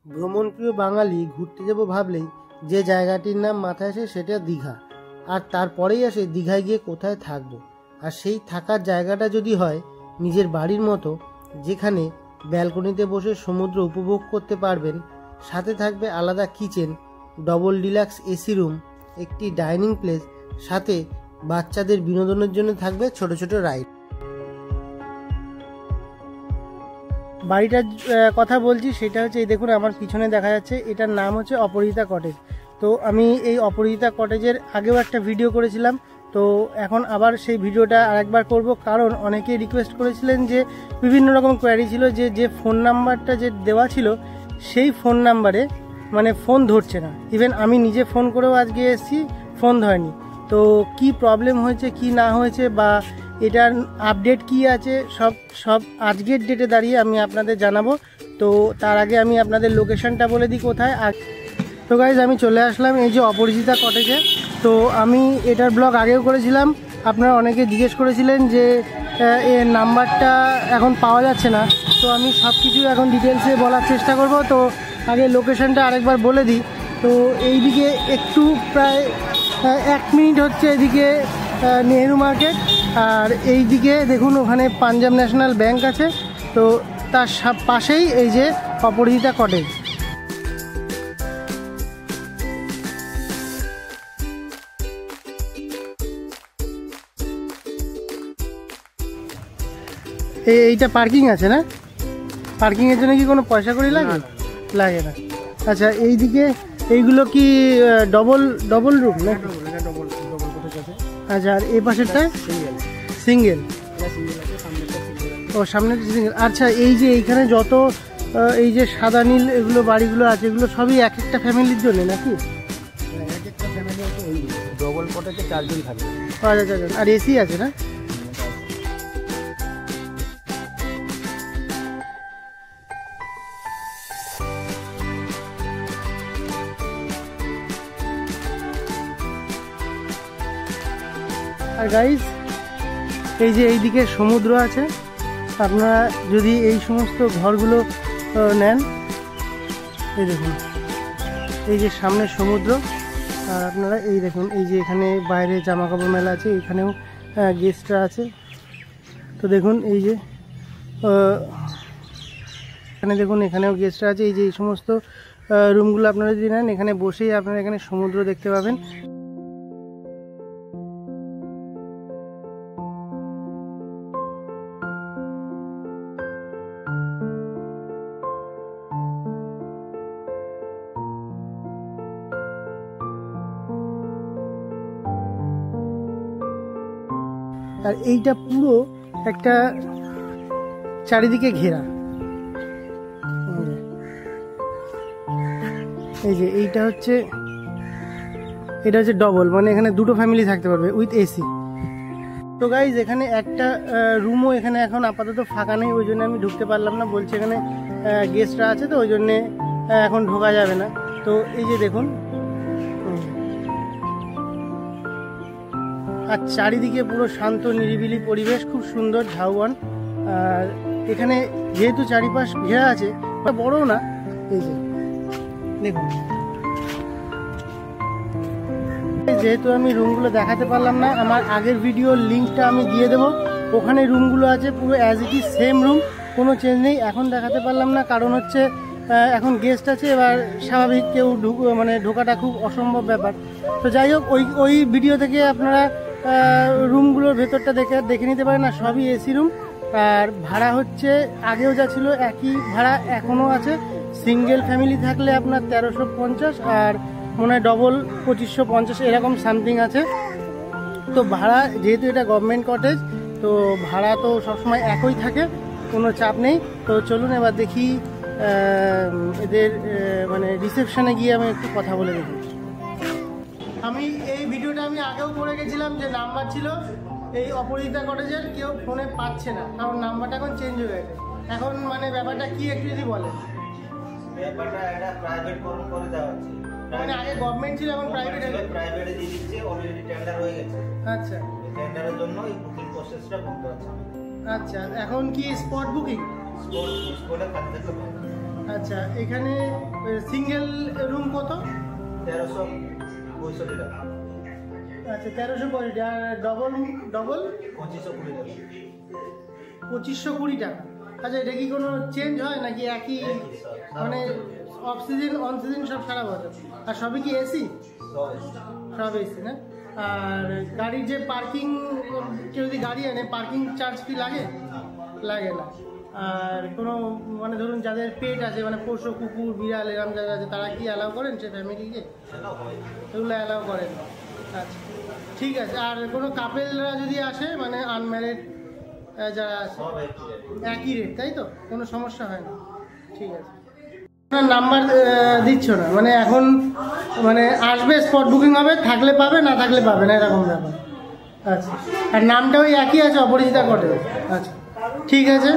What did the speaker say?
ভ্রমণপ্রিয় বাঙালি ঘুরতে যাব ভাবলেই যে জায়গাটির নাম মাথায় আসে সেটা দীঘা। আর তারপরেই আসে দীঘায় গিয়ে কোথায় থাকবো। আর সেই থাকার জায়গাটা যদি হয় নিজের বাড়ির মতো, যেখানে ব্যালকনিতে বসে সমুদ্র উপভোগ করতে পারবেন, সাথে থাকবে আলাদা kitchen, double deluxe AC room, একটি ডাইনিং প্লেস, সাথে বাচ্চাদের বিনোদনের জন্য থাকবে ছোট ছোট রাইড। বাড়িটার কথা বলছি, সেটা হচ্ছে এই দেখুন আমার পিছনে দেখা যাচ্ছে, এটার নাম হচ্ছে অপরাজিতা কটেজ। তো আমি এই অপরাজিতা কটেজের আগেও একটা ভিডিও করেছিলাম, তো এখন আবার সেই ভিডিওটা আরেকবার করব, কারণ অনেকে রিকোয়েস্ট করেছিলেন যে বিভিন্ন রকম কোয়ারি ছিল যে ফোন নাম্বারটা যে দেওয়া ছিল সেই ফোন নাম্বারে মানে ফোন ধরছে না। ইভেন আমি নিজে ফোন করেও আজকে এসেছি, ফোন ধরেনি। তো কি প্রবলেম হয়েছে কি না হয়েছে বা এটার আপডেট কি আছে সব আজকের ডেটে দাঁড়িয়ে আমি আপনাদের জানাবো। তো তার আগে আমি আপনাদের লোকেশনটা বলে দিই কোথায়। আর তো গাইজ আমি চলে আসলাম এই যে অপরাজিতা কটেজে। তো আমি এটার ব্লগ আগেও করেছিলাম, আপনারা অনেকে জিজ্ঞেস করেছিলেন যে এর নাম্বারটা এখন পাওয়া যাচ্ছে না। তো আমি সব কিছু এখন ডিটেলসে বলার চেষ্টা করব। তো আগে লোকেশনটা আরেকবার বলে দিই। তো এইদিকে একটু প্রায় 1 মিনিট হচ্ছে এদিকে নেহেরু মার্কেট, আর এই দিকে দেখুন ওখানে পাঞ্জাব ন্যাশনাল ব্যাংক আছে। তো তার পাশেই এই যে অপরাজিতা কটেজ। এইটা পার্কিং আছে না? পার্কিংয়ের জন্য কি কোনো পয়সা করে লাগে? লাগে না। আচ্ছা, এইদিকে এইগুলো কি ডবল রুম না? আচ্ছা, আর এই পাশেরটা সিঙ্গেল। ও সামনে সিঙ্গেল। আচ্ছা, এই যে এইখানে যত এই যে সাদা নীল এগুলো বাড়িগুলো আছে, এগুলো সবই এক একটা ফ্যামিলির জন্য নাকি? এক একটা ফ্যামিলি আছে, ওই ডবল কটেজে 4 জন থাকবে। আচ্ছা, আর এসি আছে না? আর গাইজ এই যে এইদিকে সমুদ্র আছে, আপনারা যদি এই সমস্ত ঘরগুলো নেন, এই দেখুন এই যে সামনে সমুদ্র, আর আপনারা এই দেখুন এই যে এখানে বাইরে জামা কাপড় মেলা আছে, এখানেও গেস্টরা আছে। তো দেখুন এই যে এখানে দেখুন এখানেও গেস্টরা আছে। এই যে এই সমস্ত রুমগুলো আপনারা যদি নেন, এখানে বসেই আপনারা এখানে সমুদ্র দেখতে পাবেন। আর এইটা পুরো একটা চারিদিকে ঘেরা। এই যে এটা হচ্ছে ডবল, মানে এখানে দুটো ফ্যামিলি থাকতে পারবে উইথ এসি। তো গাইজ এখানে একটা রুমও এখানে এখন আপাতত ফাঁকা নেই, ওই জন্য আমি ঢুকতে পারলাম না। বলছে এখানে গেস্টরা আছে, তো ওই জন্যে এখন ঢোকা যাবে না। তো এই যে দেখুন, আর চারিদিকে পুরো শান্ত নিরিবিলি পরিবেশ, খুব সুন্দর ঝাউবন। আর এখানে যেহেতু চারিপাশ ঘেরা আছে, বড়ও না, এই যে দেখুন। যেহেতু আমি রুমগুলো দেখাতে পারলাম না, আমার আগের ভিডিওর লিঙ্কটা আমি দিয়ে দেবো, ওখানে রুমগুলো আছে পুরো as it is same room, কোনো চেঞ্জ নেই। এখন দেখাতে পারলাম না কারণ হচ্ছে এখন গেস্ট আছে, এবার স্বাভাবিক কেউ ঢোকাটা খুব অসম্ভব ব্যাপার। তো যাই হোক, ওই ভিডিও থেকে আপনারা রুমগুলোর ভেতরটা দেখে নিতে পারেন। না, সবই এসি রুম। আর ভাড়া হচ্ছে আগেও যা ছিল একই ভাড়া এখনও আছে। সিঙ্গেল ফ্যামিলি থাকলে আপনার 1350, আর মনে হয় ডবল 2550 এরকম সামথিং আছে। তো ভাড়া যেহেতু এটা গভর্নমেন্ট কটেজ, তো ভাড়া তো সবসময় একই থাকে, কোনো চাপ নেই। তো চলুন এবার দেখি এদের মানে রিসেপশনে গিয়ে আমি একটু কথা বলে দেখি। আমি এই ভিডিওটা আমি আগেও করে গেছিলাম, যে নাম্বার ছিল এই অপরাজিতা কটেজের, কেউ ফোনে পাচ্ছে না, কারণ নাম্বারটা এখন চেঞ্জ হয়ে গেছে। এখন মানে ব্যাপারটা কি একটু যদি বলেন। ব্যাপারটা এটা প্রাইভেট করে দেওয়া হচ্ছে, মানে আগে গভর্নমেন্ট ছিল, এখন প্রাইভেটে দিয়ে দিচ্ছে। অলরেডি টেন্ডার হয়ে গেছে। আচ্ছা, টেন্ডারের জন্য এই বুকিং প্রসেসটা করতে হচ্ছে। আচ্ছা, এখন কি স্পট বুকিং? স্পটে খালি থাকতে পারবে। আচ্ছা, এখানে সিঙ্গেল রুম কত? 1365 টাকা। আচ্ছা, 1365। আর ডবল? 2520 টাকা। আচ্ছা, এটা কি কোনো চেঞ্জ হয় নাকি একই? মানে অফ সিজন অন সিজন সব সারা বছর? আর সবই কি এসি? সব এসি না? আর গাড়ির যে পার্কিং, কেউ যদি গাড়ি আনে পার্কিং চার্জ কি লাগে? লাগে না। আর কোনো মানে ধরুন যাদের পেট আছে, মানে পোষ্য কুকুর বিড়াল এরম যারা আছে, তারা কি অ্যালাউ করেন সে ফ্যামিলিকে? এগুলো অ্যালাউ করেন। আচ্ছা, ঠিক আছে। আর কোনো কাপেলরা যদি আসে, মানে আনম্যারিড যারা আছে, একই রেট, তাই তো? কোনো সমস্যা হয় না? ঠিক আছে। আপনার নাম্বার দিচ্ছ না, মানে এখন মানে আসবে, স্পট বুকিং হবে, থাকলে পাবে, না থাকলে পাবে না, এরকম ব্যাপার। আচ্ছা, আর নামটা ওই একই আছে, অপরিচিতা কটেজ? আচ্ছা, ঠিক আছে।